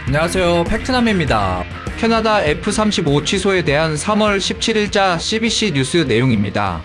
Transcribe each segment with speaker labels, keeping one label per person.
Speaker 1: 안녕하세요. 팩트남입니다. 캐나다 F-35 취소에 대한 3월 17일자 CBC 뉴스 내용입니다.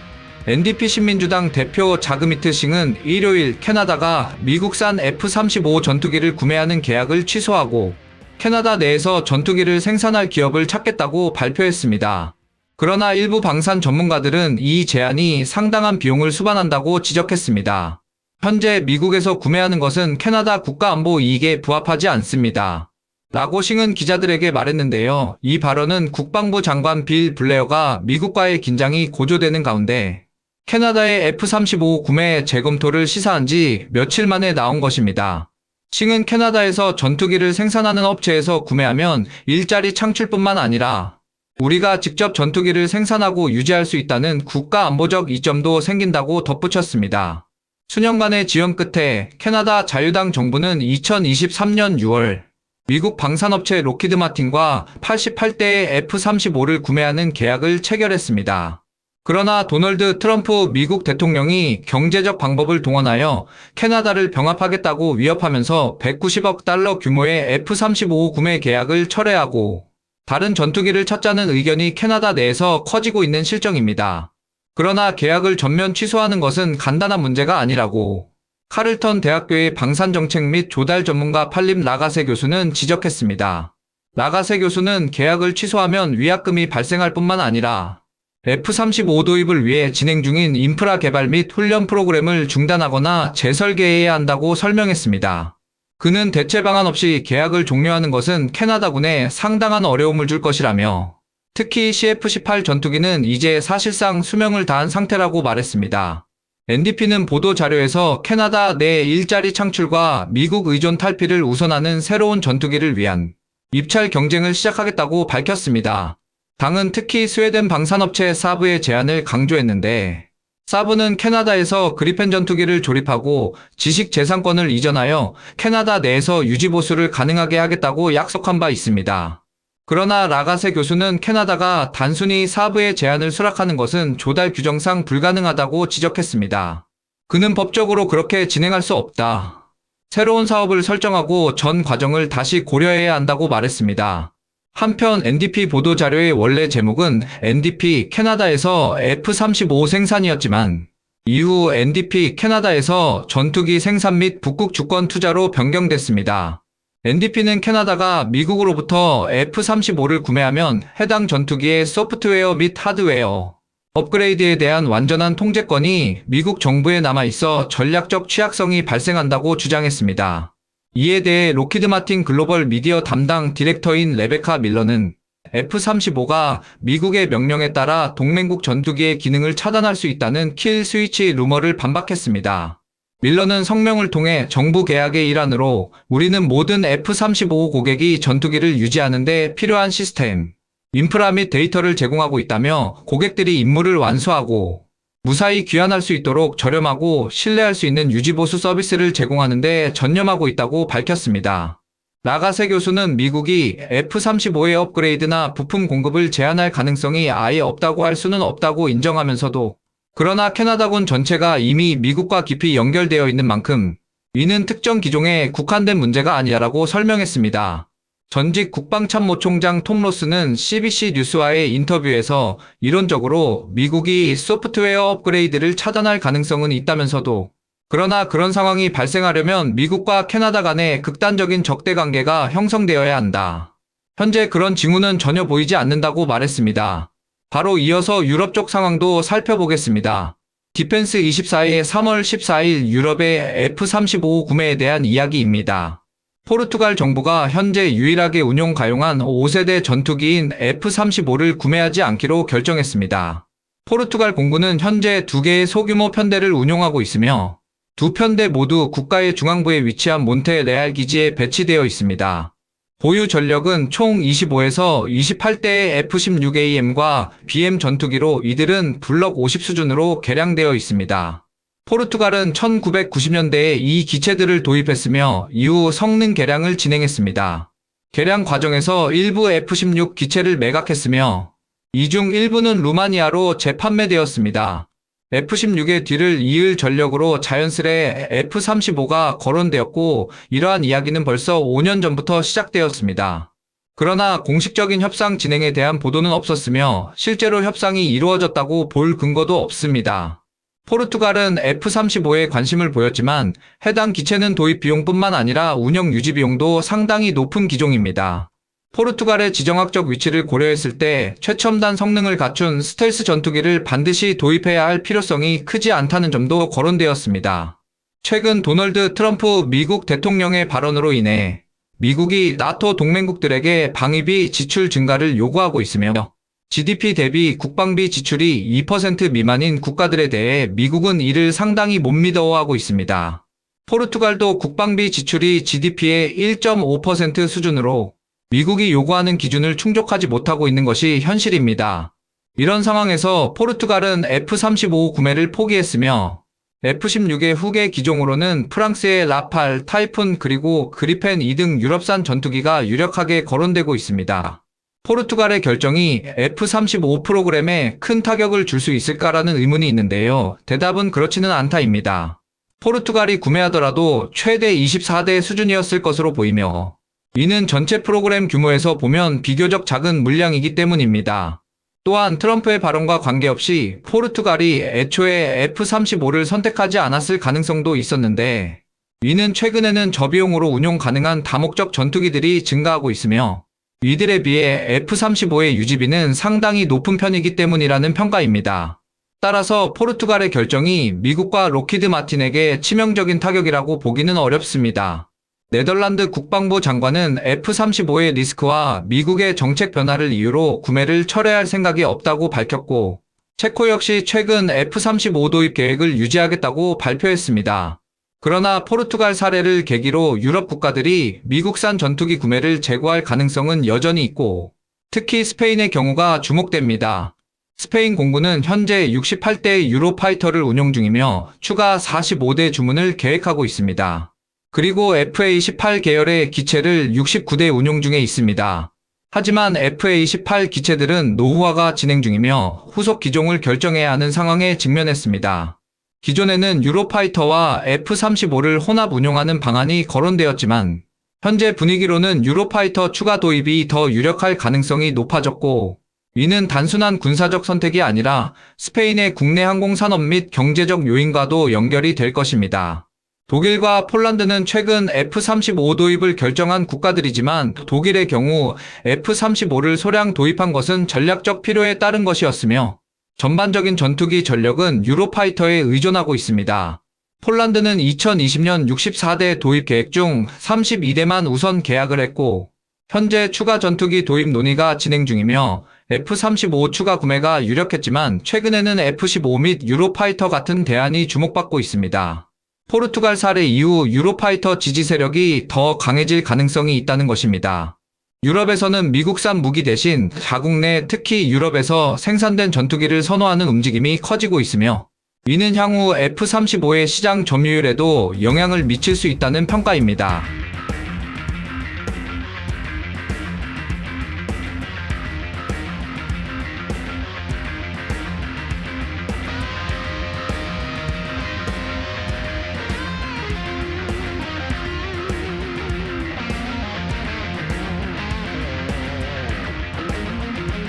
Speaker 1: NDP 신민주당 대표 자그미트 싱은 일요일 캐나다가 미국산 F-35 전투기를 구매하는 계약을 취소하고 캐나다 내에서 전투기를 생산할 기업을 찾겠다고 발표했습니다. 그러나 일부 방산 전문가들은 이 제안이 상당한 비용을 수반한다고 지적했습니다. 현재 미국에서 구매하는 것은 캐나다 국가안보 이익에 부합하지 않습니다. 라고 싱은 기자들에게 말했는데요. 이 발언은 국방부 장관 빌 블레어가 미국과의 긴장이 고조되는 가운데 캐나다의 F-35 구매 재검토를 시사한 지 며칠 만에 나온 것입니다. 싱은 캐나다에서 전투기를 생산하는 업체에서 구매하면 일자리 창출뿐만 아니라 우리가 직접 전투기를 생산하고 유지할 수 있다는 국가안보적 이점도 생긴다고 덧붙였습니다. 수년간의 지원 끝에 캐나다 자유당 정부는 2023년 6월 미국 방산업체 로키드 마틴과 88대의 F-35를 구매하는 계약을 체결했습니다. 그러나 도널드 트럼프 미국 대통령이 경제적 방법을 동원하여 캐나다를 병합하겠다고 위협하면서 190억 달러 규모의 F-35 구매 계약을 철회하고 다른 전투기를 찾자는 의견이 캐나다 내에서 커지고 있는 실정입니다. 그러나 계약을 전면 취소하는 것은 간단한 문제가 아니라고 카를턴 대학교의 방산정책 및 조달 전문가 팔림 라가세 교수는 지적했습니다. 라가세 교수는 계약을 취소하면 위약금이 발생할 뿐만 아니라 F-35 도입을 위해 진행 중인 인프라 개발 및 훈련 프로그램을 중단하거나 재설계해야 한다고 설명했습니다. 그는 대체 방안 없이 계약을 종료하는 것은 캐나다군에 상당한 어려움을 줄 것이라며 특히 CF-18 전투기는 이제 사실상 수명을 다한 상태라고 말했습니다. NDP는 보도 자료에서 캐나다 내 일자리 창출과 미국 의존 탈피를 우선하는 새로운 전투기를 위한 입찰 경쟁을 시작하겠다고 밝혔습니다. 당은 특히 스웨덴 방산업체 사브의 제안을 강조했는데 사브는 캐나다에서 그리펜 전투기를 조립하고 지식재산권을 이전하여 캐나다 내에서 유지보수를 가능하게 하겠다고 약속한 바 있습니다. 그러나 라가세 교수는 캐나다가 단순히 사브의 제안을 수락하는 것은 조달 규정상 불가능하다고 지적했습니다. 그는 법적으로 그렇게 진행할 수 없다. 새로운 사업을 설정하고 전 과정을 다시 고려해야 한다고 말했습니다. 한편 NDP 보도자료의 원래 제목은 NDP 캐나다에서 F-35 생산이었지만 이후 NDP 캐나다에서 전투기 생산 및 북극 주권 투자로 변경됐습니다. NDP는 캐나다가 미국으로부터 F-35를 구매하면 해당 전투기의 소프트웨어 및 하드웨어 업그레이드에 대한 완전한 통제권이 미국 정부에 남아있어 전략적 취약성이 발생한다고 주장했습니다. 이에 대해 로키드 마틴 글로벌 미디어 담당 디렉터인 레베카 밀러는 F-35가 미국의 명령에 따라 동맹국 전투기의 기능을 차단할 수 있다는 킬 스위치 루머를 반박했습니다. 밀러는 성명을 통해 정부 계약의 일환으로 우리는 모든 F-35 고객이 전투기를 유지하는 데 필요한 시스템, 인프라 및 데이터를 제공하고 있다며 고객들이 임무를 완수하고 무사히 귀환할 수 있도록 저렴하고 신뢰할 수 있는 유지보수 서비스를 제공하는 데 전념하고 있다고 밝혔습니다. 라가세 교수는 미국이 F-35의 업그레이드나 부품 공급을 제한할 가능성이 아예 없다고 할 수는 없다고 인정하면서도 그러나 캐나다군 전체가 이미 미국과 깊이 연결되어 있는 만큼 이는 특정 기종에 국한된 문제가 아니라고 설명했습니다. 전직 국방참모총장 톰 로스는 CBC 뉴스와의 인터뷰에서 이론적으로 미국이 소프트웨어 업그레이드를 차단할 가능성은 있다면서도 그러나 그런 상황이 발생하려면 미국과 캐나다 간의 극단적인 적대 관계가 형성되어야 한다. 현재 그런 징후는 전혀 보이지 않는다고 말했습니다. 바로 이어서 유럽 쪽 상황도 살펴보겠습니다. 디펜스24의 3월 14일 유럽의 F-35 구매에 대한 이야기입니다. 포르투갈 정부가 현재 유일하게 운용 가용한 5세대 전투기인 F-35를 구매하지 않기로 결정했습니다. 포르투갈 공군은 현재 2개의 소규모 편대를 운용하고 있으며 두 편대 모두 국가의 중앙부에 위치한 몬테 레알 기지에 배치되어 있습니다. 보유 전력은 총 25에서 28대의 F-16AM과 BM 전투기로 이들은 블록 50 수준으로 개량되어 있습니다. 포르투갈은 1990년대에 이 기체들을 도입했으며 이후 성능 개량을 진행했습니다. 개량 과정에서 일부 F-16 기체를 매각했으며 이 중 일부는 루마니아로 재판매되었습니다. F-16의 뒤를 이을 전력으로 자연스레 F-35가 거론되었고, 이러한 이야기는 벌써 5년 전부터 시작되었습니다. 그러나 공식적인 협상 진행에 대한 보도는 없었으며 실제로 협상이 이루어졌다고 볼 근거도 없습니다. 포르투갈은 F-35에 관심을 보였지만 해당 기체는 도입 비용뿐만 아니라 운영 유지 비용도 상당히 높은 기종입니다. 포르투갈의 지정학적 위치를 고려했을 때 최첨단 성능을 갖춘 스텔스 전투기를 반드시 도입해야 할 필요성이 크지 않다는 점도 거론되었습니다. 최근 도널드 트럼프 미국 대통령의 발언으로 인해 미국이 나토 동맹국들에게 방위비 지출 증가를 요구하고 있으며 GDP 대비 국방비 지출이 2% 미만인 국가들에 대해 미국은 이를 상당히 못 믿어하고 있습니다. 포르투갈도 국방비 지출이 GDP의 1.5% 수준으로 미국이 요구하는 기준을 충족하지 못하고 있는 것이 현실입니다. 이런 상황에서 포르투갈은 F-35 구매를 포기했으며 F-16의 후계 기종으로는 프랑스의 라팔, 타이푼 그리고 그리펜 2등 유럽산 전투기가 유력하게 거론되고 있습니다. 포르투갈의 결정이 F-35 프로그램에 큰 타격을 줄 수 있을까라는 의문이 있는데요. 대답은 그렇지는 않다입니다. 포르투갈이 구매하더라도 최대 24대 수준이었을 것으로 보이며 이는 전체 프로그램 규모에서 보면 비교적 작은 물량이기 때문입니다. 또한 트럼프의 발언과 관계없이 포르투갈이 애초에 F-35를 선택하지 않았을 가능성도 있었는데 이는 최근에는 저비용으로 운용 가능한 다목적 전투기들이 증가하고 있으며 이들에 비해 F-35의 유지비는 상당히 높은 편이기 때문이라는 평가입니다. 따라서 포르투갈의 결정이 미국과 록히드 마틴에게 치명적인 타격이라고 보기는 어렵습니다. 네덜란드 국방부 장관은 F-35의 리스크와 미국의 정책 변화를 이유로 구매를 철회할 생각이 없다고 밝혔고, 체코 역시 최근 F-35 도입 계획을 유지하겠다고 발표했습니다. 그러나 포르투갈 사례를 계기로 유럽 국가들이 미국산 전투기 구매를 재고할 가능성은 여전히 있고, 특히 스페인의 경우가 주목됩니다. 스페인 공군은 현재 68대의 유로파이터를 운용 중이며 추가 45대 주문을 계획하고 있습니다. 그리고 FA-18 계열의 기체를 69대 운용 중에 있습니다. 하지만 FA-18 기체들은 노후화가 진행 중이며 후속 기종을 결정해야 하는 상황에 직면했습니다. 기존에는 유로파이터와 F-35를 혼합 운용하는 방안이 거론되었지만 현재 분위기로는 유로파이터 추가 도입이 더 유력할 가능성이 높아졌고 이는 단순한 군사적 선택이 아니라 스페인의 국내 항공산업 및 경제적 요인과도 연결이 될 것입니다. 독일과 폴란드는 최근 F-35 도입을 결정한 국가들이지만 독일의 경우 F-35를 소량 도입한 것은 전략적 필요에 따른 것이었으며 전반적인 전투기 전력은 유로파이터에 의존하고 있습니다. 폴란드는 2020년 64대 도입 계획 중 32대만 우선 계약을 했고 현재 추가 전투기 도입 논의가 진행 중이며 F-35 추가 구매가 유력했지만 최근에는 F-15 및 유로파이터 같은 대안이 주목받고 있습니다. 포르투갈 사례 이후 유로파이터 지지 세력이 더 강해질 가능성이 있다는 것입니다. 유럽에서는 미국산 무기 대신 자국 내 특히 유럽에서 생산된 전투기를 선호하는 움직임이 커지고 있으며 이는 향후 F-35의 시장 점유율에도 영향을 미칠 수 있다는 평가입니다.